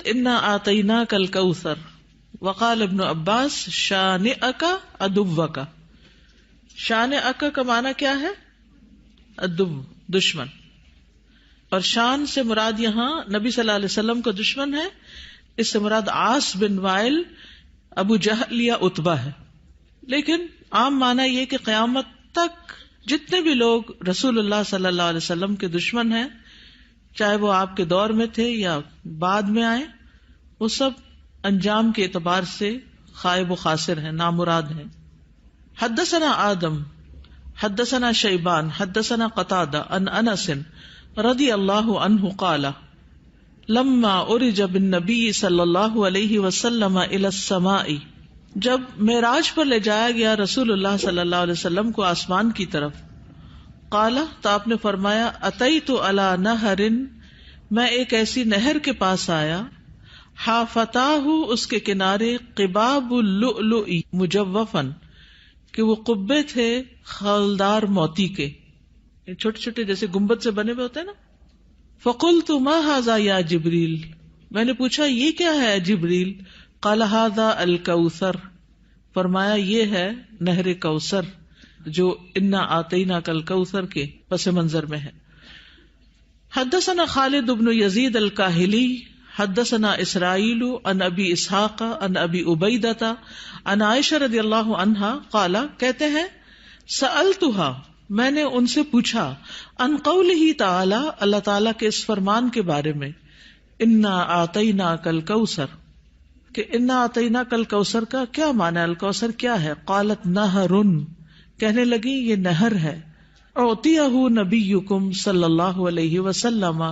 انا آتیناک الکوثر وقال ابن عباس شانئک عدوک. شانئک کا معنی کیا ہے؟ عدو، دشمن. اور شان سے مراد یہاں نبی صلی اللہ علیہ وسلم کا دشمن ہے. اس سے مراد عاص بن وائل، ابو جہل یا عتبہ ہے. لیکن عام معنی یہ کہ قیامت تک جتنے بھی لوگ رسول اللہ صلی اللہ علیہ وسلم کے دشمن ہیں، چاہے وہ آپ کے دور میں تھے یا بعد میں آئے، وہ سب انجام کے اعتبار سے خائب و خاسر ہیں، نامراد ہیں. حدثنا آدم حدثنا شیبان حدثنا قتادہ عن انس رضی اللہ عنہ قال لما عرج بالنبی صلی اللہ علیہ وسلم الی السماء، جب معراج پر لے جایا گیا رسول اللہ صلی اللہ علیہ وسلم کو آسمان کی طرف، قال تو آپ نے فرمایا اتیت علی نہر، میں ایک ایسی نہر کے پاس آیا، حافتاہ اس کے کنارے قباب اللؤلؤ مجوفن، کہ وہ قبے تھے خالدار موتی کے، چھوٹے چھوٹے جیسے گنبد سے بنے ہوئے ہوتے ہیں نا. فقلت ما ھذا یا جبریل، میں نے پوچھا یہ کیا ہے جبریل؟ قال ھذا الکوثر، فرمایا یہ ہے نہر کوثر جو انا آتیناک الکوثر کے پس منظر میں ہے. حدثنا خالد بن یزید الکاہلی حدثنا اسرائیل عن ابی اسحاق عن ابی عبیدہ عن عائشہ رضی اللہ عنہا قال، کہتے ہیں سألتها، میں نے ان سے پوچھا، عن قولہ تعالی، اللہ تعالیٰ کے اس فرمان کے بارے میں، انا آتیناک الکوثر، کہ انا آتیناک الکوثر کا کیا معنی ہے؟ الکوثر کیا ہے؟ قالت نہر، کہنے لگی یہ نہر ہے، اعطیہ نبیکم صلی اللہ علیہ وسلم،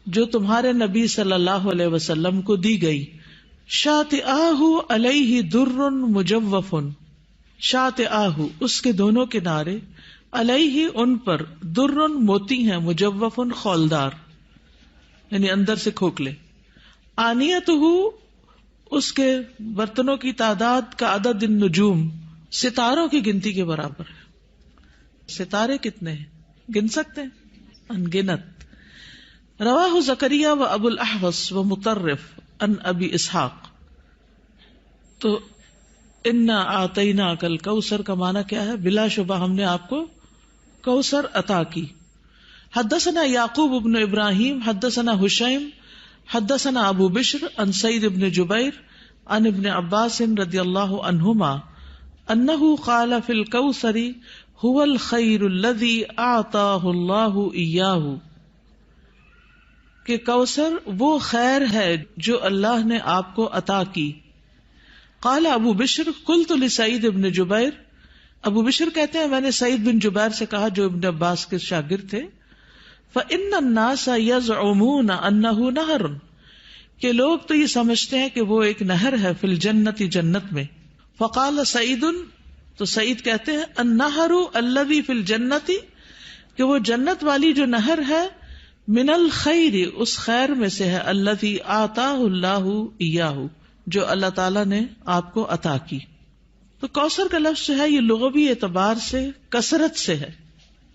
جو تمہارے نبی صلی اللہ علیہ وسلم کو دی گئی. شاطئاہ علیہ در مجوف، شاطئاہ اس کے دونوں کنارے، علیہ ان پر، در موتی ہیں، مجوف خولدار یعنی اندر سے کھوکھلے. آنیتہ اس کے برتنوں کی تعداد کا عدد النجوم، ستاروں کی گنتی کے برابر ہے. ستارے کتنے ہیں گن سکتے ہیں؟ انگنت. رواہ زکریا و ابو الاحوص و مطرف عن ابی اسحاق. تو انا آتیناک الکوثر کا معنی کیا ہے؟ بلا شبہ ہم نے آپ کو کوثر عطا کی. حدثنا یعقوب بن ابراہیم حدثنا حشیم حدثنا ابو بشر عن سعید بن جبیر عن ابن عباس رضی اللہ عنہما انہ قال فی الکوثر هو الخیر الذی اعطاہ اللہ ایاہ، کہ کوثر وہ خیر ہے جو اللہ نے آپ کو عطا کی. قال ابو بشر قلت لسعید بن جبیر، ابو بشر کہتے ہیں میں نے سعید بن جبیر سے کہا جو ابن عباس کے شاگرد تھے، فإن الناس يزعمون انه نہر، کہ لوگ تو یہ سمجھتے ہیں کہ وہ ایک نہر ہے، فی الجنت جنت میں. فقال سعید، تو سعید کہتے ہیں النہر الذی فی الجنت، کہ وہ جنت والی جو نہر ہے، من الخیر اس خیر میں سے ہے، الذی آتاہ اللہ ایاہ جو اللہ تعالیٰ نے آپ کو عطا کی. تو کوثر کا لفظ جو ہے یہ لغوی اعتبار سے کثرت سے ہے،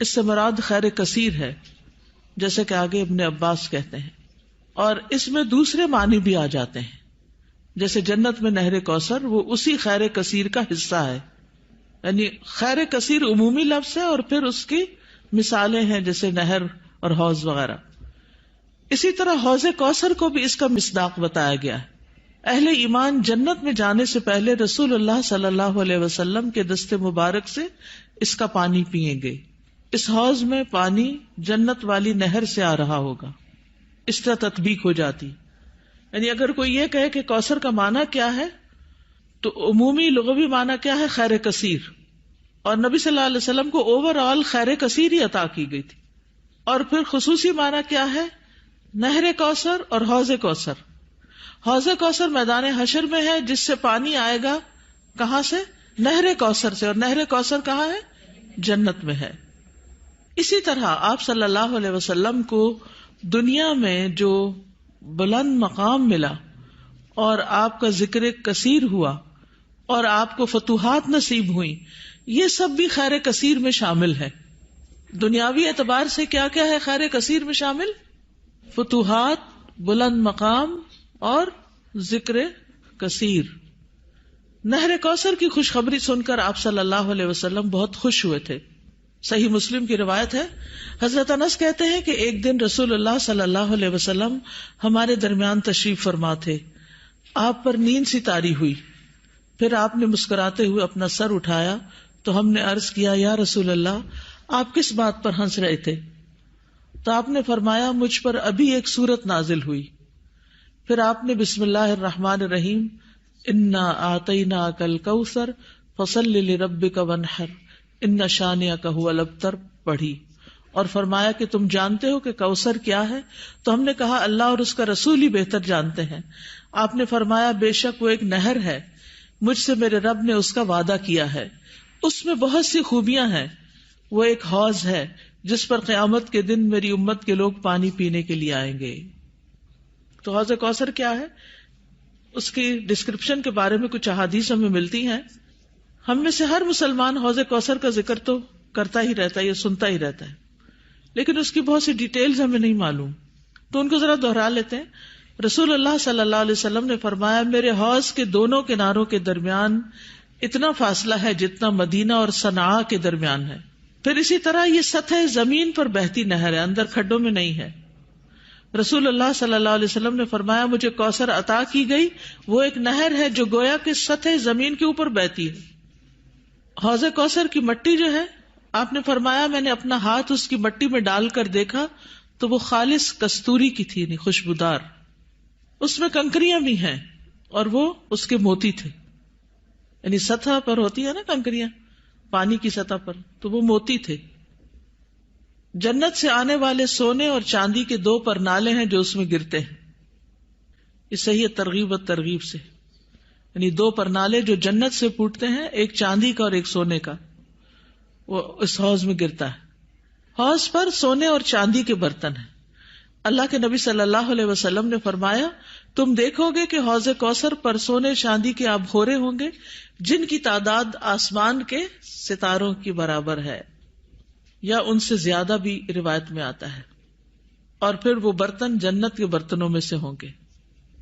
اس سے مراد خیر کثیر ہے، جیسے کہ آگے ابن عباس کہتے ہیں. اور اس میں دوسرے معنی بھی آ جاتے ہیں، جیسے جنت میں نہر کوثر وہ اسی خیر کثیر کا حصہ ہے، یعنی خیر کثیر عمومی لفظ ہے اور پھر اس کی مثالیں ہیں جیسے نہر اور حوض وغیرہ. اسی طرح حوض کوثر کو بھی اس کا مصداق بتایا گیا ہے. اہل ایمان جنت میں جانے سے پہلے رسول اللہ صلی اللہ علیہ وسلم کے دست مبارک سے اس کا پانی پیئیں گے. اس حوض میں پانی جنت والی نہر سے آ رہا ہوگا. اس طرح تطبیق ہو جاتی. یعنی اگر کوئی یہ کہے کہ کوثر کا معنی کیا ہے، تو عمومی لغوی معنی کیا ہے؟ خیر کثیر. اور نبی صلی اللہ علیہ وسلم کو اوور آل خیر کثیر ہی عطا کی گئی تھی. اور پھر خصوصی معنی کیا ہے؟ نہر کوثر اور حوض کوثر. حوض کوثر میدان حشر میں ہے، جس سے پانی آئے گا کہاں سے؟ نہر کوثر سے. اور نہر کوثر کہاں ہے؟ جنت میں ہے. اسی طرح آپ صلی اللہ علیہ وسلم کو دنیا میں جو بلند مقام ملا اور آپ کا ذکر کثیر ہوا اور آپ کو فتوحات نصیب ہوئی، یہ سب بھی خیر کثیر میں شامل ہے. دنیاوی اعتبار سے کیا کیا ہے خیر کثیر میں شامل؟ فتوحات، بلند مقام اور ذکر کثیر. نہر کوثر کی خوشخبری سن کر آپ صلی اللہ علیہ وسلم بہت خوش ہوئے تھے. صحیح مسلم کی روایت ہے, حضرت انس کہتے ہیں کہ ایک دن رسول اللہ صلی اللہ علیہ وسلم ہمارے درمیان تشریف فرما تھے. آپ پر نیند سی طاری ہوئی, پھر آپ نے مسکراتے ہوئے اپنا سر اٹھایا تو ہم نے عرض کیا, یا رسول اللہ آپ کس بات پر ہنس رہے تھے؟ تو آپ نے فرمایا, مجھ پر ابھی ایک سورت نازل ہوئی. پھر آپ نے بسم اللہ الرحمن الرحیم انا اعطیناک الکوثر فصل لربک وانحر ان شانئک ھو الابتر پڑھی, اور فرمایا کہ تم جانتے ہو کہ کوثر کیا ہے؟ تو ہم نے کہا اللہ اور اس کا رسول ہی بہتر جانتے ہیں. آپ نے فرمایا, بے شک وہ ایک نہر ہے, مجھ سے میرے رب نے اس کا وعدہ کیا ہے, اس میں بہت سی خوبیاں ہیں. وہ ایک حوض ہے جس پر قیامت کے دن میری امت کے لوگ پانی پینے کے لیے آئیں گے. تو حوض کوثر کیا ہے, اس کی ڈسکرپشن کے بارے میں کچھ احادیث ہمیں ملتی ہیں. ہم میں سے ہر مسلمان حوض کوثر کا ذکر تو کرتا ہی رہتا ہے یا سنتا ہی رہتا ہے, لیکن اس کی بہت سی ڈیٹیلز ہمیں نہیں معلوم, تو ان کو ذرا دوہرا لیتے ہیں. رسول اللہ صلی اللہ علیہ وسلم نے فرمایا, میرے حوض کے دونوں کناروں کے درمیان اتنا فاصلہ ہے جتنا مدینہ اور صنعاء کے درمیان ہے. پھر اسی طرح یہ سطح زمین پر بہتی نہر ہے, اندر کھڈوں میں نہیں ہے. رسول اللہ صلی اللہ علیہ وسلم نے فرمایا, مجھے کوثر عطا کی گئی, وہ ایک نہر ہے جو گویا کہ سطح زمین کے اوپر بہتی ہے. حوض کوثر کی مٹی جو ہے, آپ نے فرمایا میں نے اپنا ہاتھ اس کی مٹی میں ڈال کر دیکھا تو وہ خالص کستوری کی تھی, یعنی خوشبودار. اس میں کنکریاں بھی ہیں اور وہ اس کے موتی تھے, یعنی سطح پر ہوتی ہے نا کنکریاں پانی کی سطح پر, تو وہ موتی تھے. جنت سے آنے والے سونے اور چاندی کے 2 پرنالے ہیں جو اس میں گرتے ہیں. اس صحیح ترغیب و ترغیب سے, یعنی 2 پرنالے جو جنت سے پھوٹتے ہیں, ایک چاندی کا اور ایک سونے کا, وہ اس حوض میں گرتا ہے. حوض پر سونے اور چاندی کے برتن ہیں. اللہ کے نبی صلی اللہ علیہ وسلم نے فرمایا, تم دیکھو گے کہ حوض کوثر پر سونے چاندی کے آبخورے ہوں گے جن کی تعداد آسمان کے ستاروں کی برابر ہے, یا ان سے زیادہ بھی روایت میں آتا ہے. اور پھر وہ برتن جنت کے برتنوں میں سے ہوں گے.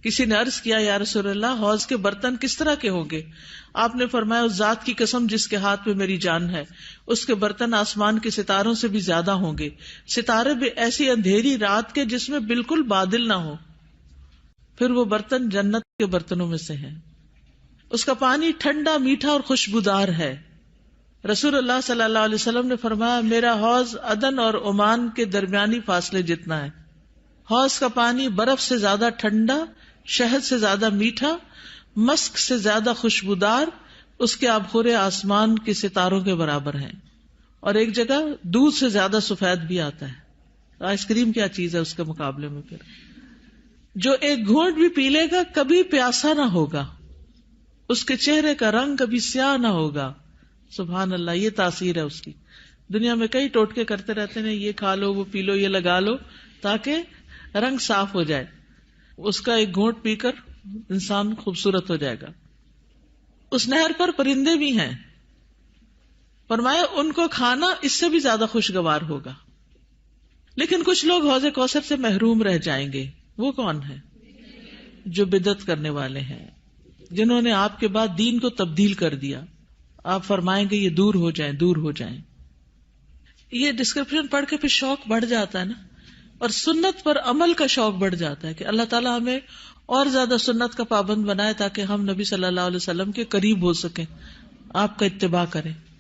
کسی نے عرض کیا, یا رسول اللہ حوض کے برتن کس طرح کے ہوں گے؟ آپ نے فرمایا, اس ذات کی قسم جس کے ہاتھ میں میری جان ہے, اس کے برتن آسمان کے ستاروں سے بھی زیادہ ہوں گے, ستارے بھی ایسی اندھیری رات کے جس میں بالکل بادل نہ ہو. پھر وہ برتن جنت کے برتنوں میں سے ہیں. اس کا پانی ٹھنڈا, میٹھا اور خوشبودار ہے. رسول اللہ صلی اللہ علیہ وسلم نے فرمایا, میرا حوض عدن اور عمان کے درمیانی فاصلے جتنا ہے. حوض کا پانی برف سے زیادہ ٹھنڈا, شہد سے زیادہ میٹھا, مسک سے زیادہ خوشبودار, اس کے آبخورے آسمان کے ستاروں کے برابر ہیں. اور ایک جگہ دودھ سے زیادہ سفید بھی آتا ہے. آئس کریم کیا چیز ہے اس کے مقابلے میں. پھر جو ایک گھونٹ بھی پی لے گا کبھی پیاسا نہ ہوگا, اس کے چہرے کا رنگ کبھی سیاہ نہ ہوگا. سبحان اللہ, یہ تاثیر ہے اس کی. دنیا میں کئی ٹوٹکے کرتے رہتے ہیں, یہ کھا لو, وہ پی لو, یہ لگا لو تاکہ رنگ صاف ہو جائے. اس کا ایک گھونٹ پی کر انسان خوبصورت ہو جائے گا. اس نہر پر پرندے بھی ہیں. فرمایا ان کو کھانا اس سے بھی زیادہ خوشگوار ہوگا. لیکن کچھ لوگ حوض کوثر سے محروم رہ جائیں گے. وہ کون ہیں؟ جو بدعت کرنے والے ہیں, جنہوں نے آپ کے بعد دین کو تبدیل کر دیا. آپ فرمائیں گے یہ دور ہو جائیں, دور ہو جائیں. یہ ڈسکرپشن پڑھ کے پھر شوق بڑھ جاتا ہے نا, اور سنت پر عمل کا شوق بڑھ جاتا ہے کہ اللہ تعالیٰ ہمیں اور زیادہ سنت کا پابند بنائے تاکہ ہم نبی صلی اللہ علیہ وسلم کے قریب ہو سکیں, آپ کا اتباع کریں.